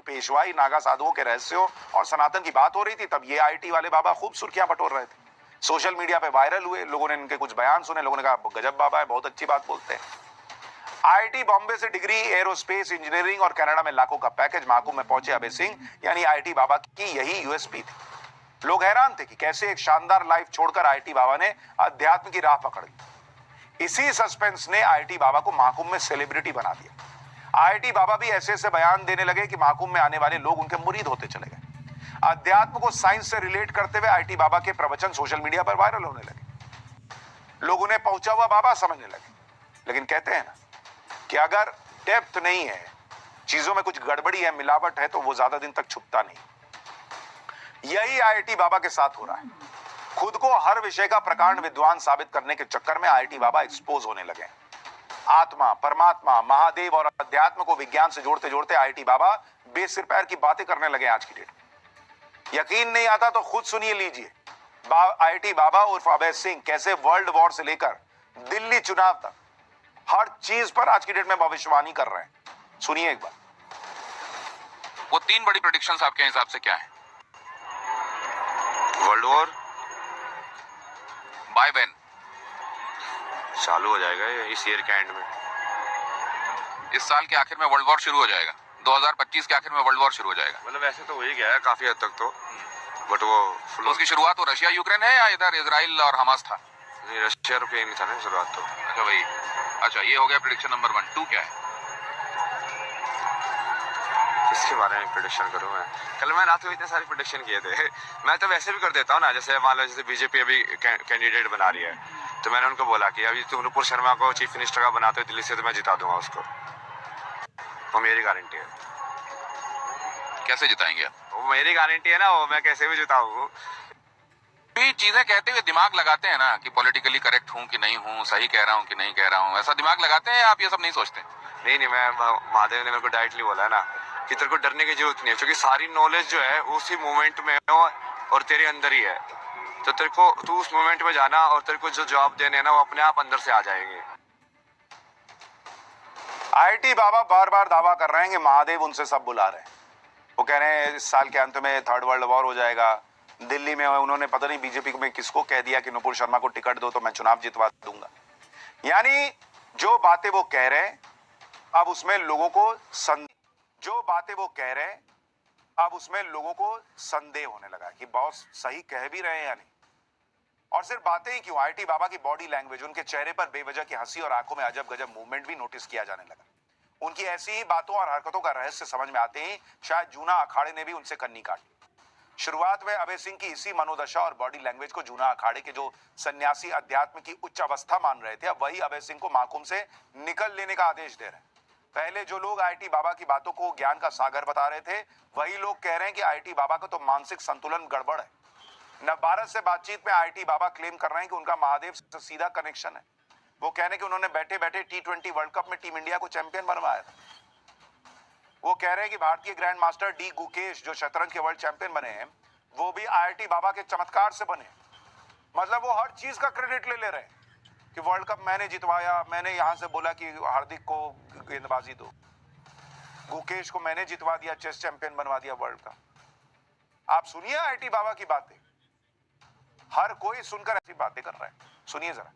पेशवाई, नागा साधुओं के रहस्यों और सनातन की बात हो रही थी, तब ये आईटी वाले बाबा खूब सुर्खियां बटोर रहे थे। सोशल मीडिया पे वायरल हुए, लोगों ने इनके कुछ बयान सुने, लोगों ने कहा गजब बाबा है, बहुत अच्छी बात बोलते हैं। आईआईटी बॉम्बे से डिग्री, एरोस्पेस इंजीनियरिंग और कनाडा में लाखों का पैकेज, महाकुंभ में पहुंचे अभय सिंह, यानी आईआईटी बाबा की यही यूएसपी थी। लोग हैरान थे कि कैसे एक शानदार लाइफ छोड़कर आईआईटी बाबा ने अध्यात्म की राह पकड़ ली। इसी सस्पेंस ने आईआईटी बाबा को महाकुंभ में सेलिब्रिटी बना दिया। आईआईटी बाबा भी ऐसे ऐसे बयान देने लगे कि महाकुंभ में आने वाले लोग उनके मुरीद होते चले गए। अध्यात्म को साइंस से रिलेट करते हुए आईआईटी बाबा के प्रवचन सोशल मीडिया पर वायरल होने लगे। लोग उन्हें पहुंचा हुआ बाबा समझने लगे। लेकिन कहते हैं ना कि अगर डेप्थ नहीं है, चीजों में कुछ गड़बड़ी है, मिलावट है, तो वो ज्यादा दिन तक छुपता नहीं। यही आईआईटी बाबा के साथ हो रहा है। खुद को हर विषय का प्रकांड विद्वान साबित करने के चक्कर में आईआईटी बाबा एक्सपोज होने लगे। आत्मा, परमात्मा, महादेव और अध्यात्म को विज्ञान से जोड़ते जोड़ते आईआईटी बाबा बेसिर पैर की बातें करने लगे आज की डेट में। यकीन नहीं आता तो खुद सुनिए लीजिए, आईआईटी बाबा उर्फ अभय सिंह कैसे वर्ल्ड वॉर से लेकर दिल्ली चुनाव तक हर चीज पर आज की डेट में भविष्यवाणी कर रहे हैं। सुनिए एक बार। वो 3 बड़ी प्रेडिक्शंस आपके हिसाब से क्या है? वर्ल्ड वॉर बाय व्हेन चालू हो जाएगा इस ईयर के एंड में। इस साल के आखिर में वर्ल्ड वॉर शुरू हो जाएगा। 2025 के आखिर में वर्ल्ड वॉर शुरू हो जाएगा। मतलब ऐसे तो हो ही गया है काफी हद तक तो, बट वो तो उसकी शुरुआत तो रशिया यूक्रेन है या इधर इजराइल और हमास था? रशिया रुपये नहीं था ना शुरुआत तो। अच्छा भाई, अच्छा ये हो गया प्रेडिक्शन नंबर 1। 2 क्या है? इसके बारे में प्रेडिक्शन करूं मैं? कल मैं रात को इतने सारे प्रेडिक्शन किए थे। मैं तो वैसे भी कर देता हूँ ना, जैसे मान लो जैसे बीजेपी अभी कैंडिडेट बना रही है, तो मैंने उनको बोला कि अभी तुम नुपुर शर्मा को चीफ मिनिस्टर का बनाते हो दिल्ली से, तो मैं जिता दूंगा उसको। वो मेरी गारंटी है। कैसे जिताएंगे आप? वो मेरी गारंटी है ना, वो मैं कैसे भी जिताऊं। ये चीजें कहते हुए दिमाग लगाते हैं ना कि पॉलिटिकली करेक्ट हूं कि नहीं हूं, सही कह रहा हूं कि नहीं कह रहा हूं, ऐसा दिमाग लगाते हैं आप? ये सब नहीं सोचते? नहीं, मैं महादेव ने मेरे को डायरेक्टली बोला है ना कि तेरे को डरने की जरूरत नहीं है, क्योंकि सारी नॉलेज जो है उसी मोमेंट में है और तेरे अंदर ही है। तो तेरे को तू उस मोमेंट में जाना और तेरे को जो जवाब देने हैं ना वो अपने आप अंदर से आ जाएंगे। आईआईटी बाबा बार बार दावा कर रहे हैं कि महादेव उनसे सब बुला रहे हैं। वो कह रहे हैं इस साल के अंत में 3rd वर्ल्ड वॉर हो जाएगा। दिल्ली में उन्होंने पता नहीं बीजेपी में किसको कह दिया कि नुपुर शर्मा को टिकट दो तो मैं चुनाव जितवा दूंगा। यानी जो बातें वो कह रहे हैं अब उसमें लोगों को संदेह होने लगा कि बॉस सही कह भी रहे हैं या नहीं। और सिर्फ बातें ही क्यों, आईआईटी बाबा की बॉडी लैंग्वेज, उनके चेहरे पर बेवजह की हंसी और आंखों में अजब गजब मूवमेंट भी नोटिस किया जाने लगा। उनकी ऐसी ही बातों और हरकतों का रहस्य समझ में आते ही शायद जूना अखाड़े ने भी उनसे कन्नी काट ली। शुरुआत में अभय सिंह की इसी मनोदशा और बॉडी लैंग्वेज को जूना अखाड़े के जो सन्यासी अध्यात्म की उच्च अवस्था मान रहे थे, अब वही अभय सिंह को महाकुंभ से निकल लेने का आदेश दे रहे हैं। पहले जो लोग आईआईटी बाबा की बातों को ज्ञान का सागर बता रहे थे, वही लोग कह रहे हैं कि आईआईटी बाबा का तो मानसिक संतुलन गड़बड़ है। नवभारत से बातचीत में आईआईटी बाबा क्लेम कर रहे हैं कि उनका महादेव से सीधा कनेक्शन है। वो कह रहे हैं कि उन्होंने बैठे बैठे T20 वर्ल्ड कप में टीम इंडिया को चैंपियन बनवाया था। वो कह रहे हैं कि भारतीय ग्रैंड मास्टर डी गुकेश जो शतरंज के वर्ल्ड चैंपियन बने हैं, वो भी आईआईटी बाबा के चमत्कार से बने। मतलब वो हर चीज का क्रेडिट ले रहे हैं कि वर्ल्ड कप मैंने जितवाया, मैंने यहां से बोला कि हार्दिक को गेंदबाजी दो, गुकेश को मैंने जितवा दिया, चेस चैंपियन बनवा दिया वर्ल्ड का। आप सुनिए आईआईटी बाबा की बातें, हर कोई सुनकर ऐसी बातें कर रहा है। सुनिए जरा।